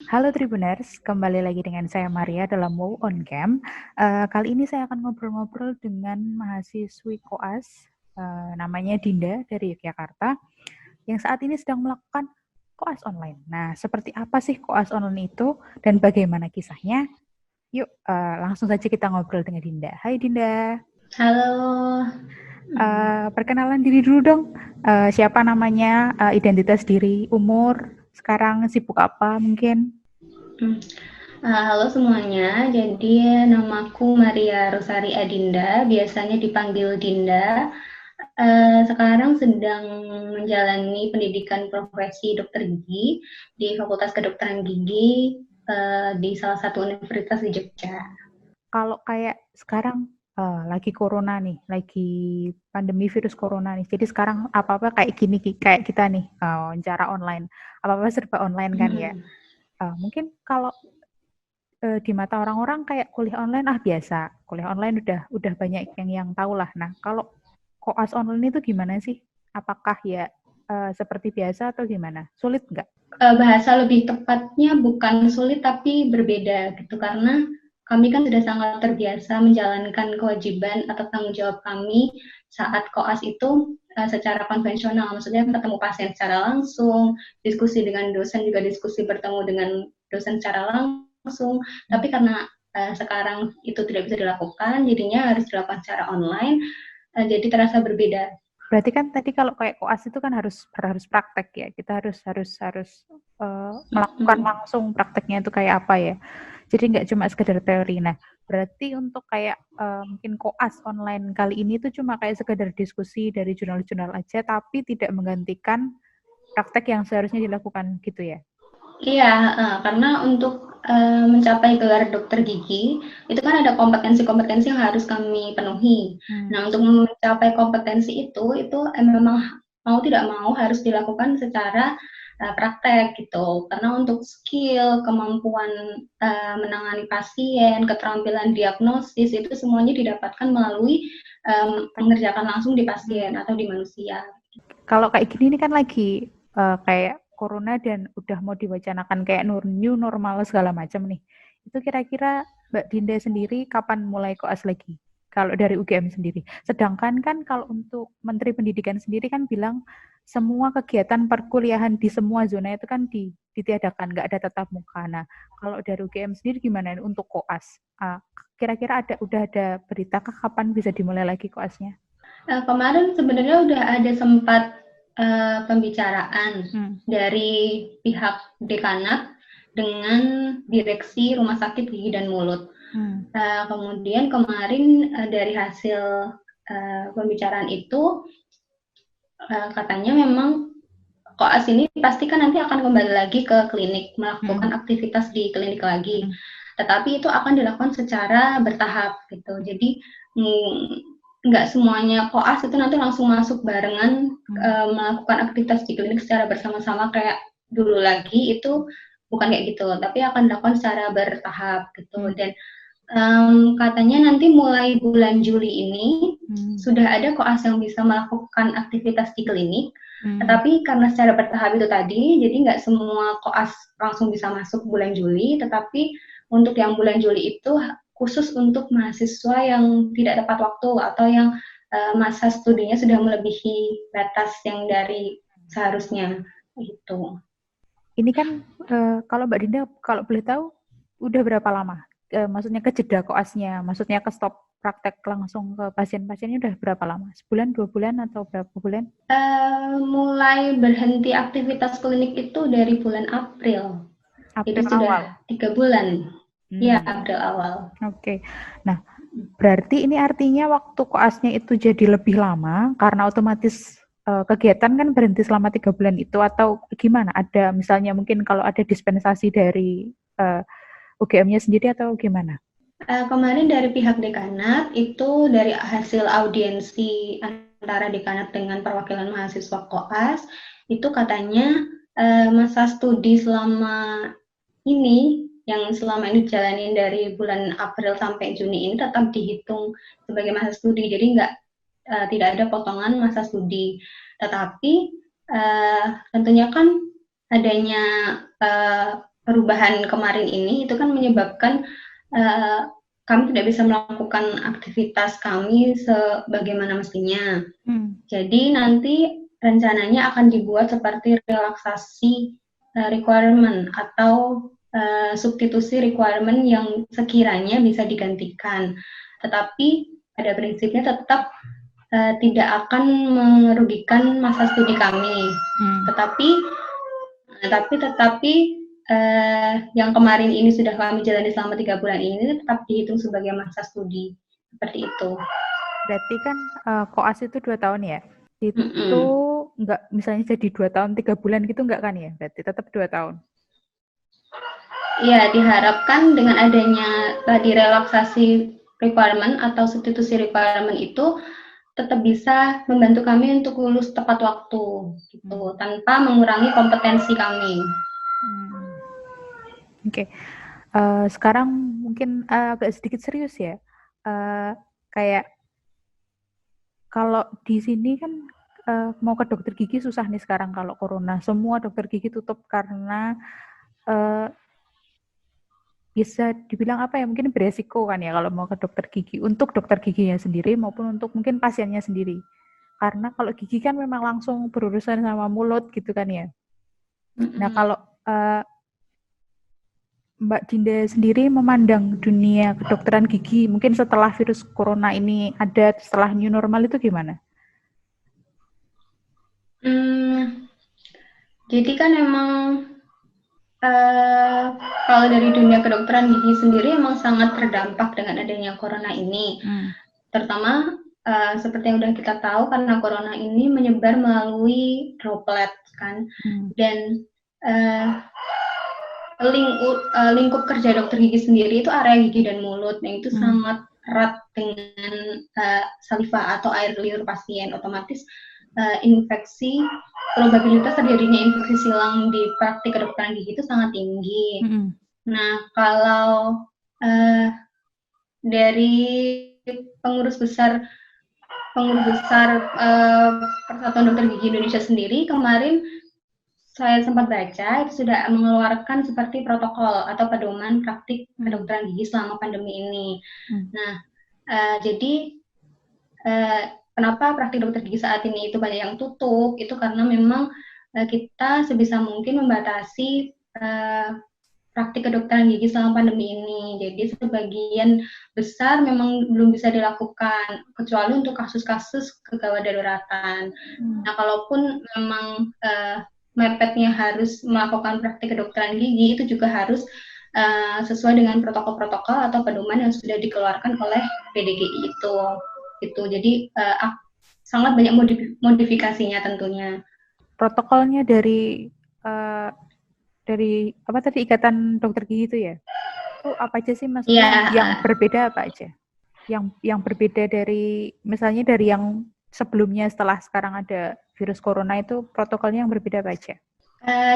Halo Tribuners, kembali lagi dengan saya Maria dalam Wow on Cam. Kali ini saya akan ngobrol-ngobrol dengan mahasiswi koas, namanya Dinda dari Yogyakarta, yang saat ini sedang melakukan koas online. Nah, seperti apa sih koas online itu dan bagaimana kisahnya? Yuk, langsung saja kita ngobrol dengan Dinda. Hai Dinda. Halo. Perkenalan diri dulu dong. Siapa namanya, identitas diri, umur, sekarang sibuk apa mungkin? Hmm. Halo semuanya, jadi namaku Maria Rosari Adinda, biasanya dipanggil Dinda. Sekarang sedang menjalani pendidikan profesi dokter gigi di Fakultas Kedokteran Gigi di salah satu universitas di Jogja. Kalau kayak sekarang lagi corona nih, lagi pandemi virus corona nih. Jadi sekarang apa-apa kayak gini, kayak kita nih, cara online. Apa-apa serba online kan ya. Hmm. Mungkin kalau di mata orang-orang kayak kuliah online biasa. Kuliah online udah banyak yang tahu lah. Nah, kalau koas online itu gimana sih? Apakah ya seperti biasa atau gimana? Sulit nggak? Bahasa lebih tepatnya bukan sulit tapi berbeda gitu, karena kami kan sudah sangat terbiasa menjalankan kewajiban atau tanggung jawab kami saat koas itu secara konvensional, maksudnya ketemu pasien secara langsung, diskusi dengan dosen juga diskusi bertemu dengan dosen secara langsung. Hmm. Tapi karena sekarang itu tidak bisa dilakukan, jadinya harus dilakukan secara online, jadi terasa berbeda. Berarti kan tadi kalau kayak koas itu kan harus praktek ya. Kita harus melakukan Mm-mm. langsung prakteknya itu kayak apa ya. Jadi nggak cuma sekedar teori. Nah, berarti untuk kayak mungkin koas online kali ini tuh cuma kayak sekedar diskusi dari jurnal-jurnal aja, tapi tidak menggantikan praktek yang seharusnya dilakukan gitu ya. Iya, karena untuk mencapai gelar dokter gigi itu kan ada kompetensi-kompetensi yang harus kami penuhi. Hmm. Nah, untuk mencapai kompetensi itu memang mau tidak mau harus dilakukan secara praktek gitu. Karena untuk skill, kemampuan menangani pasien, keterampilan diagnosis itu semuanya didapatkan melalui mengerjakan langsung di pasien Hmm. atau di manusia. Kalau kayak gini ini kan lagi kayak corona dan udah mau diwacanakan kayak new normal segala macam nih. Itu kira-kira Mbak Dinda sendiri kapan mulai koas lagi? Kalau dari UGM sendiri. Sedangkan kan kalau untuk Menteri Pendidikan sendiri kan bilang semua kegiatan perkuliahan di semua zona itu kan ditiadakan, nggak ada tatap muka. Nah, kalau dari UGM sendiri gimana untuk koas? Kira-kira udah ada beritakah kapan bisa dimulai lagi koasnya? Kemarin sebenarnya udah ada sempat pembicaraan Hmm. dari pihak dekanat dengan direksi Rumah Sakit Gigi dan Mulut. Hmm. Kemudian kemarin dari hasil pembicaraan itu katanya memang koas ini pasti kan nanti akan kembali lagi ke klinik, Hmm. melakukan aktivitas di klinik lagi. Hmm. Tetapi itu akan dilakukan secara bertahap gitu. Jadi nggak semuanya koas itu nanti langsung masuk barengan Hmm. melakukan aktivitas di klinik secara bersama-sama kayak dulu lagi, itu bukan kayak gitu, tapi akan dilakukan secara bertahap gitu. Hmm. Dan katanya nanti mulai bulan Juli ini Hmm. sudah ada koas yang bisa melakukan aktivitas di klinik, Hmm. tetapi karena secara bertahap itu tadi, jadi nggak semua koas langsung bisa masuk bulan Juli, tetapi untuk yang bulan Juli itu khusus untuk mahasiswa yang tidak tepat waktu atau yang masa studinya sudah melebihi batas yang dari seharusnya itu. Ini kan kalau Mbak Dinda kalau boleh tahu udah berapa lama? Maksudnya ke jeda koasnya, maksudnya ke stop praktek langsung ke pasien-pasiennya udah berapa lama? Sebulan, 2 bulan atau berapa bulan? Mulai berhenti aktivitas klinik itu dari bulan April, jadi April sudah awal. 3 bulan. Ya, Hmm. April awal. Oke. Nah, berarti ini artinya waktu koasnya itu jadi lebih lama karena otomatis kegiatan kan berhenti selama 3 bulan itu atau gimana? Ada misalnya mungkin kalau ada dispensasi dari UGM-nya sendiri atau gimana? Kemarin dari pihak dekanat itu dari hasil audiensi antara dekanat dengan perwakilan mahasiswa koas itu katanya masa studi selama ini yang selama ini dijalanin dari bulan April sampai Juni ini tetap dihitung sebagai masa studi, jadi tidak ada potongan masa studi. Tetapi tentunya kan adanya perubahan kemarin ini itu kan menyebabkan kami tidak bisa melakukan aktivitas kami sebagaimana mestinya. Jadi nanti rencananya akan dibuat seperti relaksasi requirement atau substitusi requirement yang sekiranya bisa digantikan. Tetapi pada prinsipnya tetap tidak akan merugikan masa studi kami. Tetapi yang kemarin ini sudah kami jalani selama 3 bulan ini tetap dihitung sebagai masa studi. Seperti itu. Berarti kan koas itu 2 tahun ya? Itu nggak misalnya jadi 2 tahun 3 bulan gitu nggak kan ya? Berarti tetap 2 tahun. Iya, diharapkan dengan adanya tadi relaksasi requirement atau substitusi requirement itu tetap bisa membantu kami untuk lulus tepat waktu gitu, tanpa mengurangi kompetensi kami. Oke. Sekarang mungkin agak sedikit serius ya. Kayak kalau di sini kan mau ke dokter gigi susah nih sekarang kalau corona. Semua dokter gigi tutup karena bisa dibilang apa ya, mungkin beresiko kan ya kalau mau ke dokter gigi, untuk dokter giginya sendiri maupun untuk mungkin pasiennya sendiri. Karena kalau gigi kan memang langsung berurusan sama mulut gitu kan ya. Nah kalau Mbak Dinda sendiri memandang dunia kedokteran gigi mungkin setelah virus corona ini ada, setelah new normal itu gimana? Jadi kan emang kalau dari dunia kedokteran gigi sendiri emang sangat terdampak dengan adanya corona ini. Terutama seperti yang udah kita tahu, karena corona ini menyebar melalui droplet kan, dan lingkup kerja dokter gigi sendiri itu area gigi dan mulut, yang itu sangat erat dengan saliva atau air liur pasien. Otomatis probabilitas terjadinya infeksi silang di praktik kedokteran gigi itu sangat tinggi. Nah, kalau dari pengurus besar Persatuan Dokter Gigi Indonesia sendiri kemarin saya sempat baca itu sudah mengeluarkan seperti protokol atau pedoman praktik kedokteran gigi selama pandemi ini. Nah, jadi kenapa praktik dokter gigi saat ini itu banyak yang tutup? Itu karena memang kita sebisa mungkin membatasi praktik kedokteran gigi selama pandemi ini. Jadi sebagian besar memang belum bisa dilakukan, kecuali untuk kasus-kasus kegawat daruratan. Nah, kalaupun memang mepetnya harus melakukan praktik kedokteran gigi, itu juga harus sesuai dengan protokol-protokol atau pedoman yang sudah dikeluarkan oleh PDGI itu. Gitu. Jadi sangat banyak modifikasinya tentunya. Protokolnya dari apa tadi, Ikatan Dokter Gigi itu ya? Itu apa aja sih maksudnya? Yang berbeda apa aja? Yang berbeda dari misalnya dari yang sebelumnya setelah sekarang ada virus corona, itu protokolnya yang berbeda apa aja?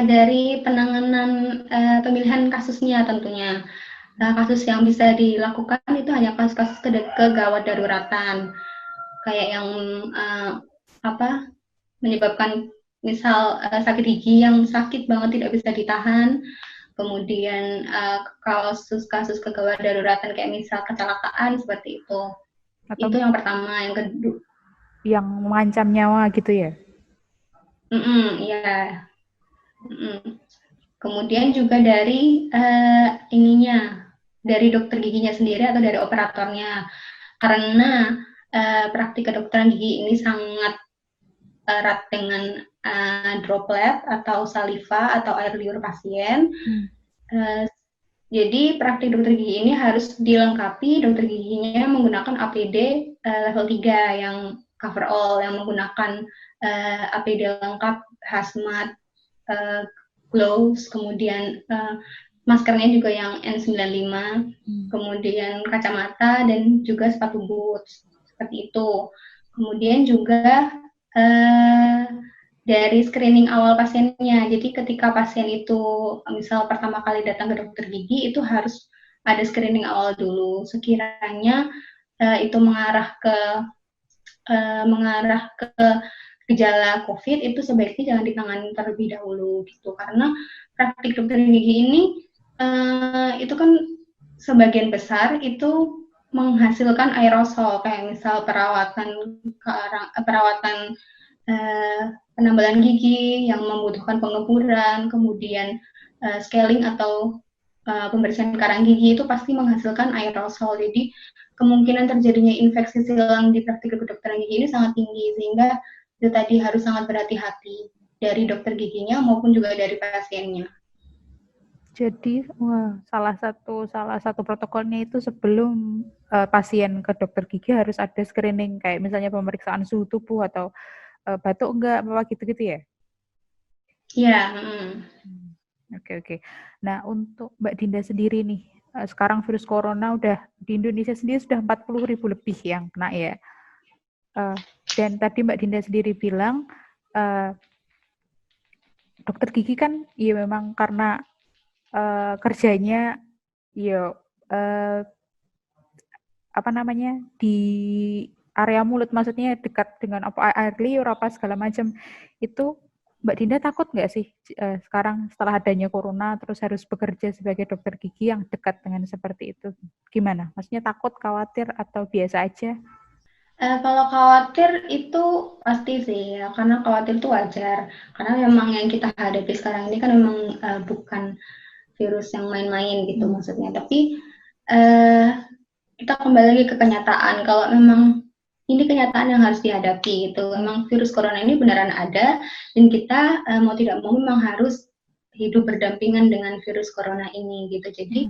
Dari penanganan pemilihan kasusnya tentunya. Kasus yang bisa dilakukan itu hanya kasus-kasus kegawat daruratan, kayak yang menyebabkan misal sakit gigi yang sakit banget tidak bisa ditahan, kemudian kasus-kasus kegawat daruratan kayak misal kecelakaan seperti itu. Atau itu yang pertama. Yang kedua, yang mengancam nyawa gitu ya? Iya. Kemudian juga dari dari dokter giginya sendiri atau dari operatornya, karena praktik kedokteran gigi ini sangat erat dengan droplet atau saliva atau air liur pasien. Jadi praktik dokter gigi ini harus dilengkapi dokter giginya menggunakan APD level 3 yang cover all, yang menggunakan APD lengkap, hazmat, gloves, kemudian maskernya juga yang N95, kemudian kacamata dan juga sepatu boots, seperti itu. Kemudian juga dari screening awal pasiennya. Jadi ketika pasien itu misal pertama kali datang ke dokter gigi, itu harus ada screening awal dulu. Sekiranya itu mengarah ke gejala COVID itu sebaiknya jangan ditangani terlebih dahulu gitu, karena praktik dokter gigi ini itu kan sebagian besar itu menghasilkan aerosol, kayak misal perawatan penambalan gigi yang membutuhkan pengeburan, kemudian scaling atau pembersihan karang gigi itu pasti menghasilkan aerosol. Jadi kemungkinan terjadinya infeksi silang di praktik kedokteran gigi ini sangat tinggi, sehingga itu tadi harus sangat berhati-hati dari dokter giginya maupun juga dari pasiennya. Jadi, salah satu protokolnya itu sebelum pasien ke dokter gigi harus ada screening, kayak misalnya pemeriksaan suhu tubuh atau batuk enggak, apa gitu-gitu ya? Iya. Oke. Nah, untuk Mbak Dinda sendiri nih, sekarang virus corona udah di Indonesia sendiri sudah 40.000 lebih yang kena ya. Dan tadi Mbak Dinda sendiri bilang, dokter gigi kan ya memang karena kerjanya ya di area mulut, maksudnya dekat dengan air liur apa segala macam. Itu Mbak Dinda takut nggak sih sekarang setelah adanya corona terus harus bekerja sebagai dokter gigi yang dekat dengan seperti itu? Gimana? Maksudnya takut, khawatir, atau biasa aja? Kalau khawatir itu pasti sih ya, karena khawatir itu wajar. Karena memang yang kita hadapi sekarang ini kan memang bukan virus yang main-main gitu maksudnya. Tapi kita kembali lagi ke kenyataan. Kalau memang ini kenyataan yang harus dihadapi gitu. Memang virus corona ini beneran ada, dan kita mau tidak mau memang harus hidup berdampingan dengan virus corona ini gitu. Jadi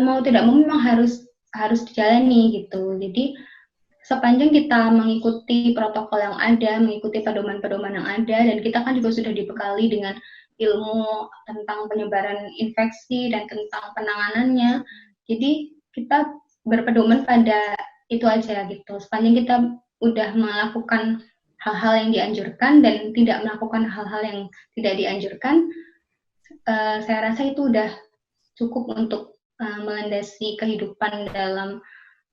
mau tidak mau memang harus dijalani gitu. Jadi sepanjang kita mengikuti protokol yang ada, mengikuti pedoman-pedoman yang ada, dan kita kan juga sudah dibekali dengan ilmu tentang penyebaran infeksi dan tentang penanganannya. Jadi kita berpedoman pada itu aja gitu. Sepanjang kita udah melakukan hal-hal yang dianjurkan dan tidak melakukan hal-hal yang tidak dianjurkan, saya rasa itu udah cukup untuk melandasi kehidupan dalam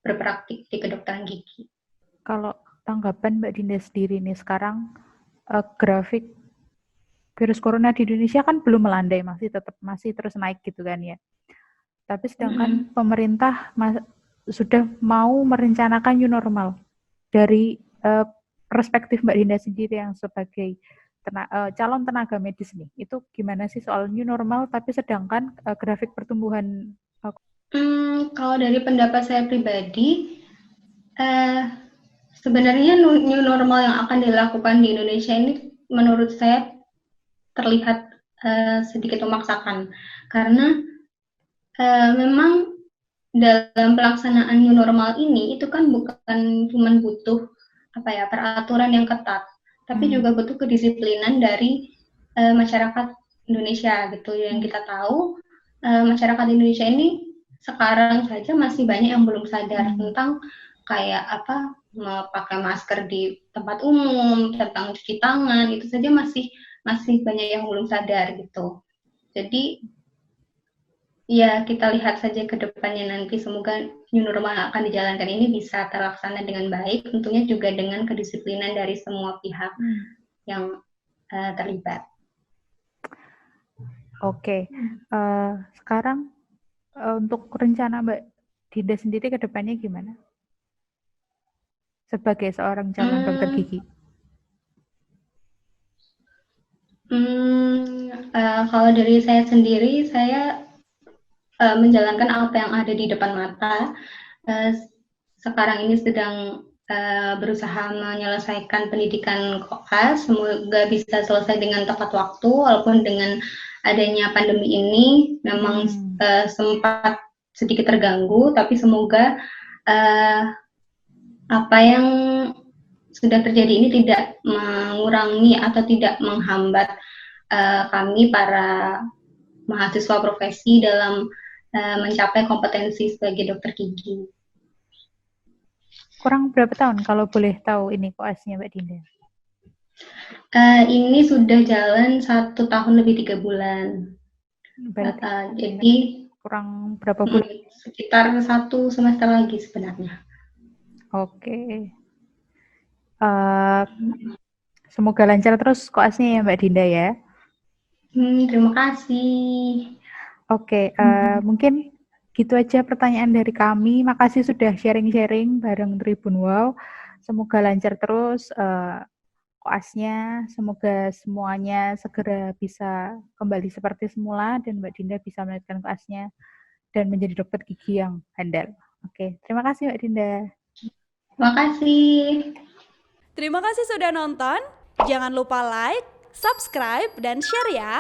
berpraktik di kedokteran gigi. Kalau tanggapan Mbak Dinda sendiri nih, sekarang grafik virus corona di Indonesia kan belum melandai, masih terus naik gitu kan ya. Tapi sedangkan pemerintah sudah mau merencanakan new normal. Dari perspektif Mbak Dinda sendiri yang sebagai calon tenaga medis nih, itu gimana sih soal new normal, tapi sedangkan grafik pertumbuhan? Kalau dari pendapat saya pribadi, sebenarnya new normal yang akan dilakukan di Indonesia ini menurut saya terlihat sedikit memaksakan, karena memang dalam pelaksanaan new normal ini itu kan bukan cuma butuh peraturan yang ketat, tapi juga butuh kedisiplinan dari masyarakat Indonesia gitu. Yang kita tahu masyarakat Indonesia ini sekarang saja masih banyak yang belum sadar tentang kayak pakai masker di tempat umum, tentang cuci tangan, itu saja masih banyak yang belum sadar gitu. Jadi ya kita lihat saja ke depannya nanti, semoga new normal yang akan dijalankan ini bisa terlaksana dengan baik, tentunya juga dengan kedisiplinan dari semua pihak yang terlibat. Oke. Sekarang untuk rencana Mbak Dinda sendiri ke depannya gimana? Sebagai seorang calon dokter gigi. Kalau dari saya sendiri, saya menjalankan apa yang ada di depan mata. Sekarang ini sedang berusaha menyelesaikan pendidikan koas, semoga bisa selesai dengan tepat waktu, walaupun dengan adanya pandemi ini memang sempat sedikit terganggu, tapi semoga apa yang sudah terjadi ini tidak mengurangi atau tidak menghambat kami para mahasiswa profesi dalam mencapai kompetensi sebagai dokter gigi. Kurang berapa tahun kalau boleh tahu ini koasnya Mbak Dinda? Ini sudah jalan 1 tahun lebih 3 bulan. Berarti jadi kurang berapa bulan? Sekitar 1 semester lagi sebenarnya. Oke. Eh, semoga lancar terus koasnya ya Mbak Dinda ya. Terima kasih. Oke, mungkin gitu aja pertanyaan dari kami. Makasih sudah sharing-sharing bareng Tribun Wow. Semoga lancar terus koasnya. Semoga semuanya segera bisa kembali seperti semula dan Mbak Dinda bisa melanjutkan koasnya dan menjadi dokter gigi yang handal. Oke, terima kasih Mbak Dinda. Terima kasih. Terima kasih sudah nonton. Jangan lupa like, subscribe, dan share ya.